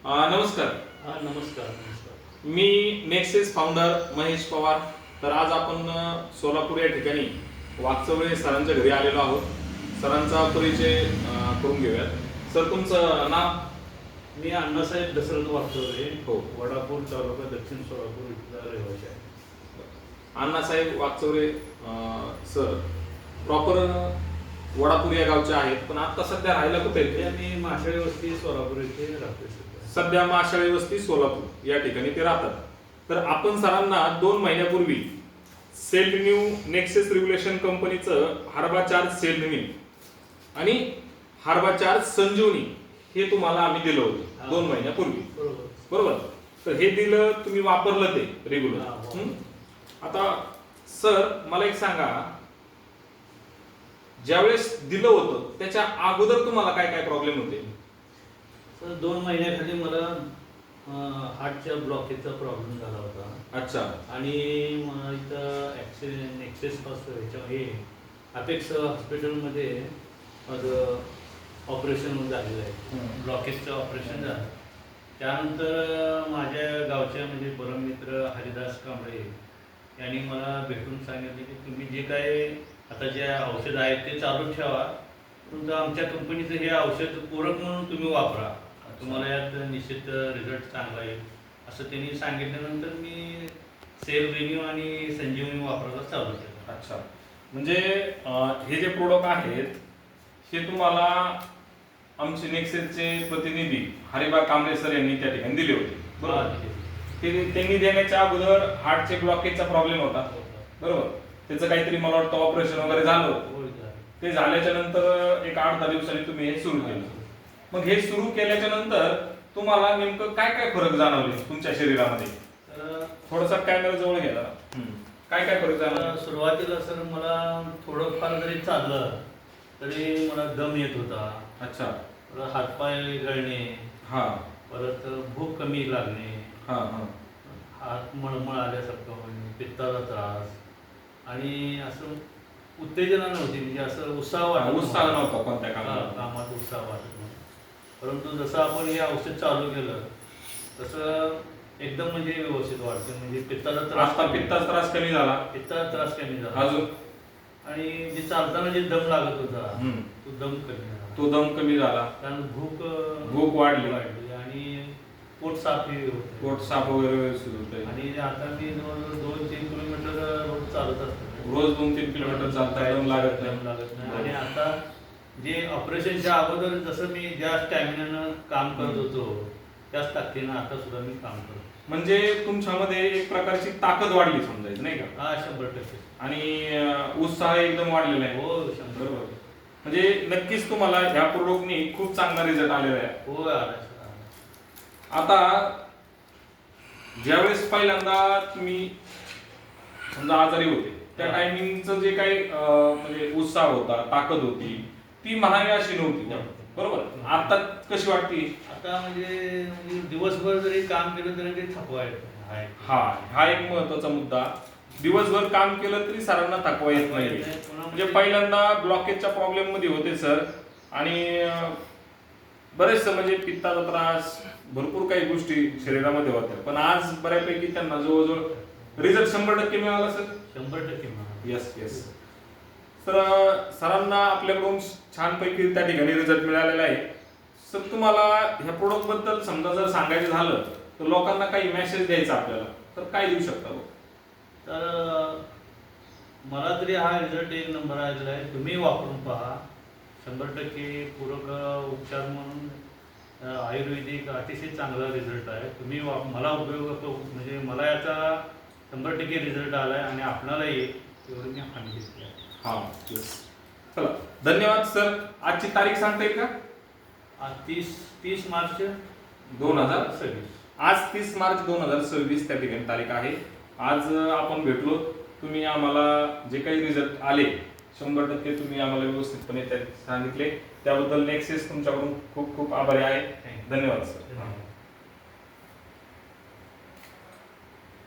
नमस्कार. नमस्कार नमस्कार. मी नेक्सेस फाउंडर महेश पवार. तर आज आपण सोलापूर या ठिकाणी वाकचौरे सरांच्या घरी आलेलो आहोत. सरांचा परिचय करून घेऊयात. सर, तुमचं नाव? मी अण्णासाहेब दशरथ वाकचौरे, हो. वडापूर तालुका, दक्षिण सोलापूर इथला रहिवासी आहे. अण्णासाहेब वाकचौरे सर प्रॉपर वडापूर या गावचे आहेत, पण आता सध्या राहायला कुठे ते आहेत? आम्ही माशाळी वस्ती सोलापूर इथे राहतो सध्या. सध्या माशाळी वस्ती सोलापूर या ठिकाणी ते राहतात. तर आपण सरांना 2 महिन्यापूर्वी सेल न्यू नेक्सेस रेग्युलेशन कंपनीचं हार्बा चार्ज सेल न्यू आणि हार्बा चार्ज संजीवनी हे तुम्हाला आम्ही दिलं होतं 2 महिन्यापूर्वी, बरोबर. बरोबर. तर हे दिलं, तुम्ही वापरलं ते हा, रेग्युलर. आता सर मला एक सांगा, ज्यावेळेस दिलं होतं त्याच्या अगोदर तुम्हाला काय काय प्रॉब्लेम होते? तर 2 महिन्याखाली मला हार्टच्या ब्लॉकेजचा प्रॉब्लेम झाला होता. अच्छा. आणि मला इथं नेक्सेस ह्याच्या हे अपेक्स हॉस्पिटलमध्ये माझं ऑपरेशन झालेलं आहे. ब्लॉकेजचं ऑपरेशन झालं. त्यानंतर माझ्या गावच्या म्हणजे परममित्र हरिदास कांबळे यांनी मला भेटून सांगितले की तुम्ही जे काय आता जे औषध आहेत ते चालू ठेवा, परंतु आमच्या कंपनीचं हे औषध पूरक म्हणून तुम्ही वापरा, तुम्हाला यात निश्चित रिझल्ट चांगला येईल असं त्यांनी सांगितल्यानंतर मी सेल रिन्यू आणि संजीवनी वापरायला चालू केलं. अच्छा. म्हणजे हे जे प्रोडक्ट आहेत हे तुम्हाला आमचे नेक्सेसचे प्रतिनिधी हरिबा कांबळे सर यांनी त्या ठिकाणी दिले होते, बरोबर? त्यांनी देण्याच्या अगोदर हार्टचे ब्लॉकेजचा प्रॉब्लेम होता, बरोबर. त्याचं काहीतरी मला वाटतं ऑपरेशन वगैरे झालं. ते झाल्याच्या नंतर एक 8-10 दिवसांनी तुम्ही हे सुरू केलं. मग हे सुरू केल्याच्या नंतर तुम्हाला नेमकं काय काय फरक जाणवले तुमच्या शरीरामध्ये? थोडासा कॅमेरा जवळ घ्या. काय काय फरक जाणवला? सुरुवातीला सर मला थोडंफार जरी चाललं तरी मला दम येत होता. अच्छा. परत हातपाय गळणे, हा. परत भूक कमी लागणे, हा हा हात मळमळ आल्यासारखं होणे, पित्ताचा त्रास आणि असं उत्तेजना नव्हती, म्हणजे असं उत्साह उत्साह नव्हता कोणत्या कामात. कामात उत्साह वाटत नव्हता. परंतु जसं आपण हे औषध चालू केलं तसं एकदम म्हणजे व्यवस्थित वाटतं, म्हणजे पित्ताचा त्रास कमी झाला. पित्ताचा त्रास कमी झाला. अजून आणि जे चालताना जे दम लागत होता तो दम कमी झाला. कारण भूक वाढली आणि पोट साफही होते. पोट साफ वगैरे व्यवस्थित होते. आणि आता मी जवळजवळ 2-3 किलोमीटर रोज चालत असतो. रोज 2-3 किलोमीटर चालता दम लागत नाही. आणि आता जे ऑपरेशनच्या अगोदर जसं मी ज्या स्टॅमिनानं काम करत होतो त्याच ताकदीनं आता सुद्धा मी काम करतो. म्हणजे तुमच्यामध्ये एक प्रकारची ताकद वाढली समजायचं, नाही का? हा, 100%. आणि उत्साह एकदम वाढलेला आहे. हो, 100%. म्हणजे नक्कीच तुम्हाला ह्या प्रोडक्टनी खूप चांगला रिझल्ट आलेला आहे. हो, आला. आता ज्यावेळेस पहिल्यांदा तुम्ही समजा आजारी होते त्या टायमिंगचं जे काही म्हणजे उत्साह होता, ताकद होती, ती म्हणावी अशी नव्हती, बरोबर? आता कशी वाटते? आता म्हणजे दिवसभर जरी काम केलं तरी ते थकवा येत नाही. हा एक महत्वाचा मुद्दा. दिवसभर काम केलं तरी सरांना थकवा येत नाही. म्हणजे पहिल्यांदा ब्लॉकेजच्या प्रॉब्लेम मध्ये होते सर, आणि बरेच म्हणजे पित्ताचा त्रास, भरपूर काही गोष्टी शरीरामध्ये होत्या, पण आज बऱ्यापैकी त्यांना जवळजवळ रिझल्ट 100% मिळाला सर. 100% yes yes. तर सरांना आपल्याकडून छानपैकी त्या ठिकाणी रिझल्ट मिळालेला आहे. सर, तुम्हाला ह्या प्रोडक्ट बद्दल समजा जर सांगायचं झालं तर लोकांना काही मेसेज द्यायचा आपल्याला, तर काय देऊ शकता? तर मला तरी हा रिझल्ट 1 नंबर आलेला आहे. तुम्ही वापरून पहा. 100% पूरक उपचार म्हणून आयुर्वेदिक अतिशय चांगला रिझल्ट आहे. तुम्ही मला उपयोग म्हणजे मला याचा 100% रिझल्ट आला आहे आणि आपणालाही एवढं मी हमी घेतली आहे. हा, चला, धन्यवाद सर. आजची तारीख सांगता येईल का? आज 30 मार्च 2026. आज 30 मार्च 2026 त्या ठिकाणी तारीख आहे. आज आपण भेटलो, तुम्ही आम्हाला जे काही रिझल्ट आले 100% तुम्ही आम्हाला व्यवस्थितपणे सांगितले. त्याबद्दल नेक्सेस तुमच्याकडून खूप खूप आभारी आहे. धन्यवाद सर.